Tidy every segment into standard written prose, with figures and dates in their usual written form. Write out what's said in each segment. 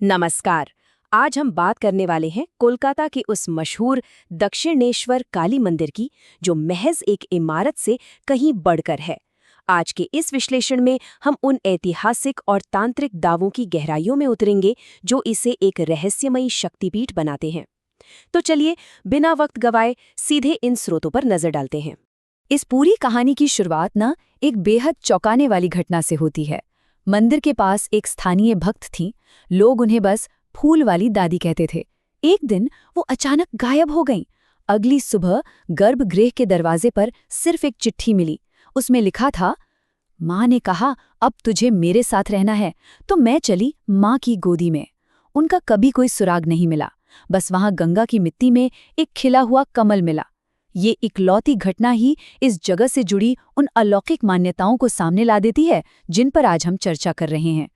नमस्कार। आज हम बात करने वाले हैं कोलकाता के उस मशहूर दक्षिणेश्वर काली मंदिर की, जो महज एक इमारत से कहीं बढ़कर है। आज के इस विश्लेषण में हम उन ऐतिहासिक और तांत्रिक दावों की गहराइयों में उतरेंगे जो इसे एक रहस्यमयी शक्तिपीठ बनाते हैं। तो चलिए, बिना वक्त गवाए सीधे इन स्रोतों पर नजर डालते हैं। इस पूरी कहानी की शुरुआत एक बेहद चौंकाने वाली घटना से होती है। मंदिर के पास एक स्थानीय भक्त थीं। लोग उन्हें बस फूल वाली दादी कहते थे। एक दिन वो अचानक गायब हो गईं। अगली सुबह गर्भगृह के दरवाजे पर सिर्फ एक चिट्ठी मिली। उसमें लिखा था, माँ ने कहा अब तुझे मेरे साथ रहना है, तो मैं चली माँ की गोदी में। उनका कभी कोई सुराग नहीं मिला, बस वहां गंगा की मिट्टी में एक खिला हुआ कमल मिला। ये इकलौती घटना ही इस जगह से जुड़ी उन अलौकिक मान्यताओं को सामने ला देती है जिन पर आज हम चर्चा कर रहे हैं।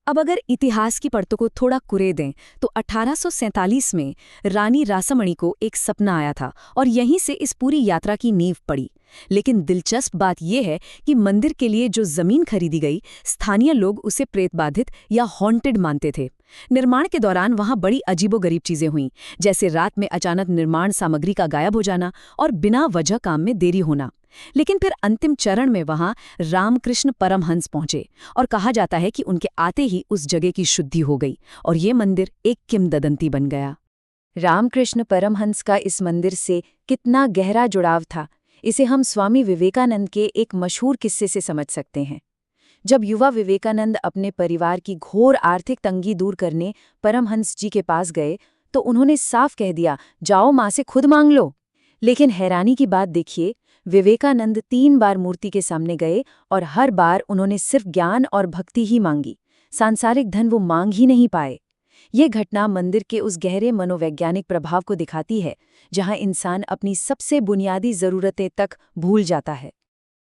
अब अगर इतिहास की परतों को थोड़ा कुरे दें तो 1847 में रानी रासामणि को एक सपना आया था और यहीं से इस पूरी यात्रा की नींव पड़ी। लेकिन दिलचस्प बात यह है कि मंदिर के लिए जो जमीन खरीदी गई, स्थानीय लोग उसे प्रेतबाधित या हॉन्टेड मानते थे। निर्माण के दौरान वहां बड़ी अजीबोगरीब चीजें हुईं, जैसे रात में अचानक निर्माण सामग्री का गायब हो जाना और बिना वजह काम में देरी होना। लेकिन फिर अंतिम चरण में वहां रामकृष्ण परमहंस पहुंचे और कहा जाता है कि उनके आते ही उस जगह की शुद्धि हो गई और ये मंदिर एक किंवदंती बन गया। रामकृष्ण परमहंस का इस मंदिर से कितना गहरा जुड़ाव था, इसे हम स्वामी विवेकानंद के एक मशहूर किस्से से समझ सकते हैं। जब युवा विवेकानंद अपने परिवार की घोर आर्थिक तंगी दूर करने परमहंस जी के पास गए तो उन्होंने साफ कह दिया, जाओ माँ से खुद मांग लो। लेकिन हैरानी की बात देखिए, विवेकानंद 3 बार मूर्ति के सामने गए और हर बार उन्होंने सिर्फ ज्ञान और भक्ति ही मांगी। सांसारिक धन वो मांग ही नहीं पाए। ये घटना मंदिर के उस गहरे मनोवैज्ञानिक प्रभाव को दिखाती है, जहां इंसान अपनी सबसे बुनियादी जरूरतें तक भूल जाता है।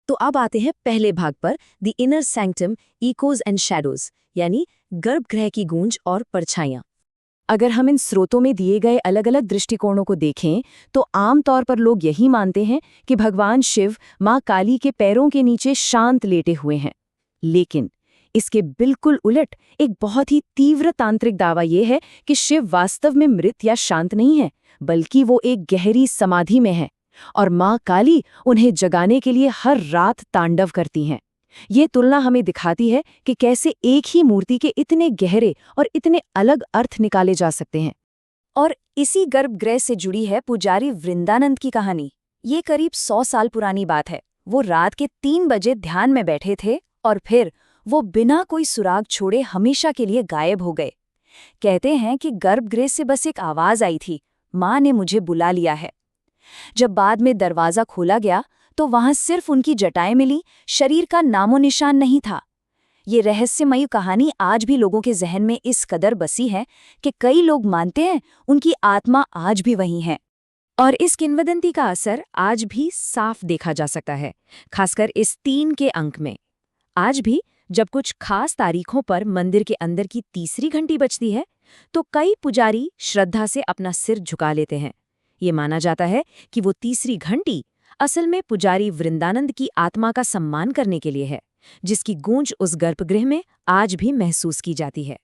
तो अब आते हैं पहले भाग पर, the inner sanctum, echoes and shadows, यानी गर्भगृह की गूंज और परछाइयां। अगर हम इन स्रोतों में दिए गए अलग अलग दृष्टिकोणों को देखें तो आमतौर पर लोग यही मानते हैं कि भगवान शिव माँ काली के पैरों के नीचे शांत लेटे हुए हैं। लेकिन इसके बिल्कुल उलट एक बहुत ही तीव्र तांत्रिक दावा यह है कि शिव वास्तव में मृत या शांत नहीं है, बल्कि वो एक गहरी समाधि में है और माँ काली उन्हें जगाने के लिए हर रात तांडव करती हैं। ये तुलना हमें दिखाती है कि कैसे एक ही मूर्ति के इतने गहरे और इतने अलग अर्थ निकाले जा सकते हैं। और इसी गर्भगृह से जुड़ी है पुजारी वृंदानंद की कहानी। ये करीब 100 साल पुरानी बात है। वो रात के 3 बजे ध्यान में बैठे थे और फिर वो बिना कोई सुराग छोड़े हमेशा के लिए गायब हो गए। कहते हैं कि गर्भगृह से बस एक आवाज आई थी, माँ ने मुझे बुला लिया है। जब बाद में दरवाजा खोला गया तो वहां सिर्फ उनकी जटाएं मिली, शरीर का नामो निशान नहीं था। ये रहस्यमयी कहानी आज भी लोगों के जहन में इस कदर बसी है कि कई लोग मानते हैं उनकी आत्मा आज भी वहीं है। और इस किंवदंती का असर आज भी साफ देखा जा सकता है, खासकर इस 3 के अंक में। आज भी जब कुछ खास तारीखों पर मंदिर के अंदर की तीसरी घंटी बजती है तो कई पुजारी श्रद्धा से अपना सिर झुका लेते हैं। ये माना जाता है कि वो तीसरी घंटी असल में पुजारी वृंदानंद की आत्मा का सम्मान करने के लिए है, जिसकी गूंज उस गर्भगृह में आज भी महसूस की जाती है।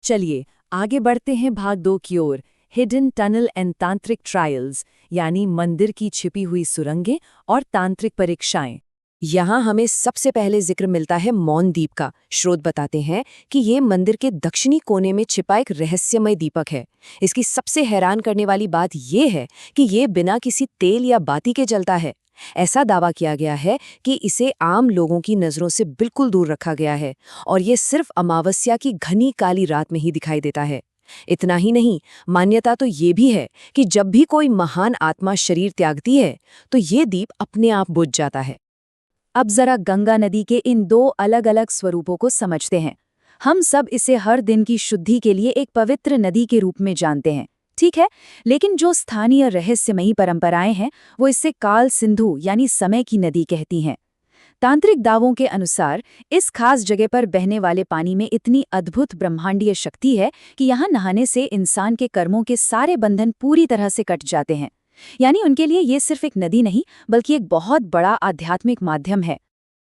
चलिए आगे बढ़ते हैं भाग 2 की ओर, हिडन टनल एंड तांत्रिक ट्रायल्स, यानी मंदिर की छिपी हुई सुरंगें और तांत्रिक परीक्षाएं। यहाँ हमें सबसे पहले जिक्र मिलता है मौन दीप का। स्रोत बताते हैं कि ये मंदिर के दक्षिणी कोने में छिपा एक रहस्यमय दीपक है। इसकी सबसे हैरान करने वाली बात ये है कि ये बिना किसी तेल या बाती के जलता है। ऐसा दावा किया गया है कि इसे आम लोगों की नज़रों से बिल्कुल दूर रखा गया है और ये सिर्फ अमावस्या की घनी काली रात में ही दिखाई देता है। इतना ही नहीं, मान्यता तो ये भी है कि जब भी कोई महान आत्मा शरीर त्यागती है तो ये दीप अपने आप बुझ जाता है। अब जरा गंगा नदी के इन 2 अलग अलग स्वरूपों को समझते हैं। हम सब इसे हर दिन की शुद्धि के लिए एक पवित्र नदी के रूप में जानते हैं, ठीक है, लेकिन जो स्थानीय रहस्यमयी परंपराएं हैं वो इससे काल सिंधु यानी समय की नदी कहती हैं। तांत्रिक दावों के अनुसार इस खास जगह पर बहने वाले पानी में इतनी अद्भुत ब्रह्मांडीय शक्ति है कि यहाँ नहाने से इंसान के कर्मों के सारे बंधन पूरी तरह से कट जाते हैं। यानी उनके लिए ये सिर्फ एक नदी नहीं बल्कि एक बहुत बड़ा आध्यात्मिक माध्यम है।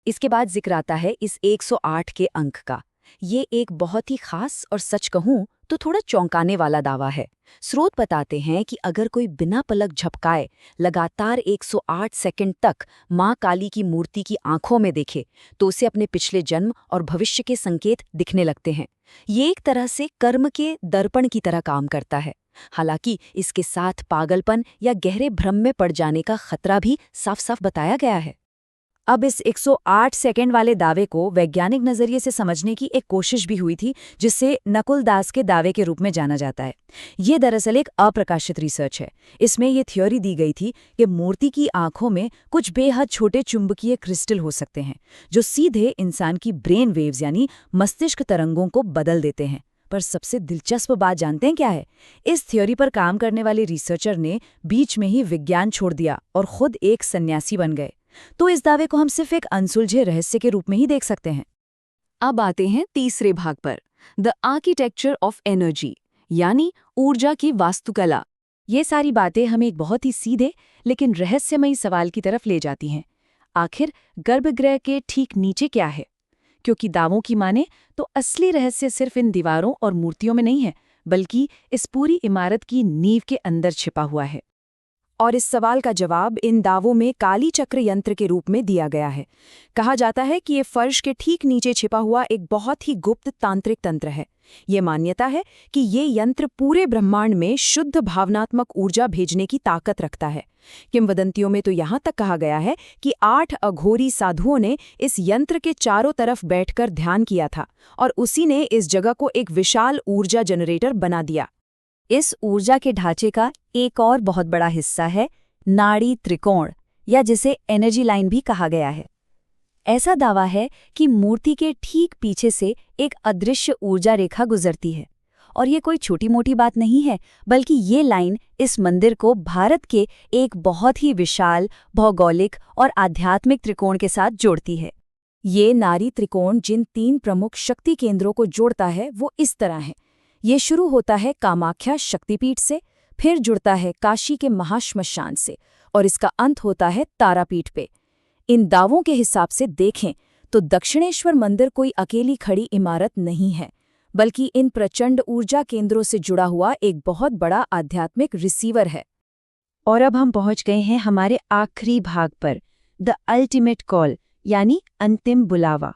इसके बाद जिक्र आता है इस 108 के अंक का। ये एक बहुत ही खास और सच कहूं तो थोड़ा चौंकाने वाला दावा है। स्रोत बताते हैं कि अगर कोई बिना पलक झपकाए लगातार 108 सेकंड तक माँ काली की मूर्ति की आंखों में देखे तो उसे अपने पिछले जन्म और भविष्य के संकेत दिखने लगते हैं। ये एक तरह से कर्म के दर्पण की तरह काम करता है। हालांकि इसके साथ पागलपन या गहरे भ्रम में पड़ जाने का खतरा भी साफ साफ बताया गया है। अब इस 108 सेकंड वाले दावे को वैज्ञानिक नजरिए से समझने की एक कोशिश भी हुई थी, जिसे नकुल दास के दावे के रूप में जाना जाता है। ये दरअसल एक अप्रकाशित रिसर्च है। इसमें ये थ्योरी दी गई थी कि मूर्ति की आंखों में कुछ बेहद छोटे चुंबकीय क्रिस्टल हो सकते हैं, जो सीधे इंसान की ब्रेन वेव्स यानी मस्तिष्क तरंगों को बदल देते हैं। पर सबसे दिलचस्प बात जानते हैं क्या है? इस थ्योरी पर काम करने वाले रिसर्चर ने बीच में ही विज्ञान छोड़ दिया और खुद एक सन्यासी बन गए। तो इस दावे को हम सिर्फ एक अनसुलझे रहस्य के रूप में ही देख सकते हैं। अब आते हैं तीसरे भाग पर, द आर्किटेक्चर ऑफ एनर्जी, यानी ऊर्जा की वास्तुकला। ये सारी बातें हमें एक बहुत ही सीधे लेकिन रहस्यमयी सवाल की तरफ ले जाती हैं। आखिर गर्भगृह के ठीक नीचे क्या है? क्योंकि दावों की माने तो असली रहस्य सिर्फ इन दीवारों और मूर्तियों में नहीं है, बल्कि इस पूरी इमारत की नींव के अंदर छिपा हुआ है। और इस सवाल का जवाब इन दावों में काली चक्र यंत्र के रूप में दिया गया है। कहा जाता है कि ये फर्श के ठीक नीचे छिपा हुआ एक बहुत ही गुप्त तांत्रिक तंत्र है। ये मान्यता है कि ये यंत्र पूरे ब्रह्मांड में शुद्ध भावनात्मक ऊर्जा भेजने की ताकत रखता है। किंवदंतियों में तो यहाँ तक कहा गया है कि 8 अघोरी साधुओं ने इस यंत्र के चारों तरफ बैठकर ध्यान किया था और उसी ने इस जगह को एक विशाल ऊर्जा जनरेटर बना दिया। इस ऊर्जा के ढांचे का एक और बहुत बड़ा हिस्सा है नाड़ी त्रिकोण, या जिसे एनर्जी लाइन भी कहा गया है। ऐसा दावा है कि मूर्ति के ठीक पीछे से एक अदृश्य ऊर्जा रेखा गुजरती है। और ये कोई छोटी मोटी बात नहीं है, बल्कि ये लाइन इस मंदिर को भारत के एक बहुत ही विशाल भौगोलिक और आध्यात्मिक त्रिकोण के साथ जोड़ती है। ये नाड़ी त्रिकोण जिन 3 प्रमुख शक्ति केंद्रों को जोड़ता है वो इस तरह है। ये शुरू होता है कामाख्या शक्तिपीठ से, फिर जुड़ता है काशी के महाश्मशान से, और इसका अंत होता है तारापीठ पे। इन दावों के हिसाब से देखें तो दक्षिणेश्वर मंदिर कोई अकेली खड़ी इमारत नहीं है, बल्कि इन प्रचंड ऊर्जा केंद्रों से जुड़ा हुआ एक बहुत बड़ा आध्यात्मिक रिसीवर है। और अब हम पहुंच गए हैं हमारे आखिरी भाग पर, द अल्टीमेट कॉल, यानी अंतिम बुलावा।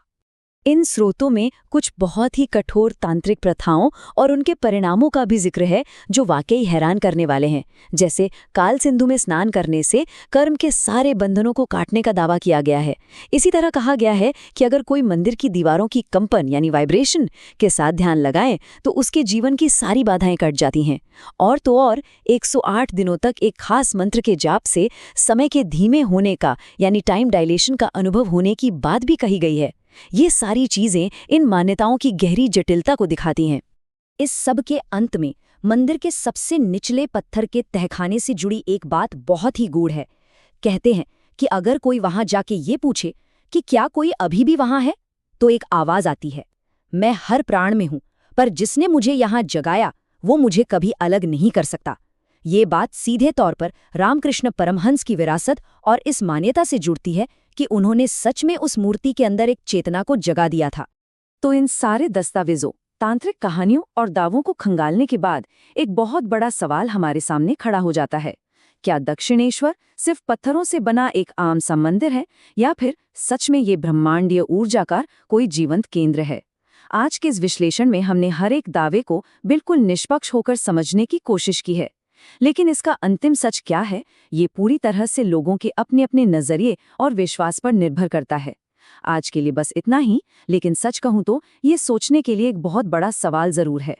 इन स्रोतों में कुछ बहुत ही कठोर तांत्रिक प्रथाओं और उनके परिणामों का भी जिक्र है, जो वाकई हैरान करने वाले हैं। जैसे काल सिंधु में स्नान करने से कर्म के सारे बंधनों को काटने का दावा किया गया है। इसी तरह कहा गया है कि अगर कोई मंदिर की दीवारों की कंपन यानी वाइब्रेशन के साथ ध्यान लगाए तो उसके जीवन की सारी बाधाएं कट जाती हैं। और तो और 108 दिनों तक एक खास मंत्र के जाप से समय के धीमे होने का यानी टाइम डायलेशन का अनुभव होने की बात भी कही गई है। ये सारी चीजें इन मान्यताओं की गहरी जटिलता को दिखाती हैं। इस सब के अंत में मंदिर के सबसे निचले पत्थर के तहखाने से जुड़ी एक बात बहुत ही गूढ़ है। कहते हैं कि अगर कोई वहां जाके ये पूछे कि क्या कोई अभी भी वहां है, तो एक आवाज आती है, मैं हर प्राण में हूं, पर जिसने मुझे यहां जगाया वो मुझे कभी अलग नहीं कर सकता। ये बात सीधे तौर पर रामकृष्ण परमहंस की विरासत और इस मान्यता से जुड़ती है कि उन्होंने सच में उस मूर्ति के अंदर एक चेतना को जगा दिया था। तो इन सारे दस्तावेजों, तांत्रिक कहानियों और दावों को खंगालने के बाद एक बहुत बड़ा सवाल हमारे सामने खड़ा हो जाता है। क्या दक्षिणेश्वर सिर्फ पत्थरों से बना एक आम सा मंदिर है, या फिर सच में ये ब्रह्मांडीय ऊर्जाकार कोई जीवंत केंद्र है? आज के इस विश्लेषण में हमने हर एक दावे को बिल्कुल निष्पक्ष होकर समझने की कोशिश की है। लेकिन इसका अंतिम सच क्या है, ये पूरी तरह से लोगों के अपने अपने नजरिए और विश्वास पर निर्भर करता है। आज के लिए बस इतना ही, लेकिन सच कहूं तो ये सोचने के लिए एक बहुत बड़ा सवाल जरूर है।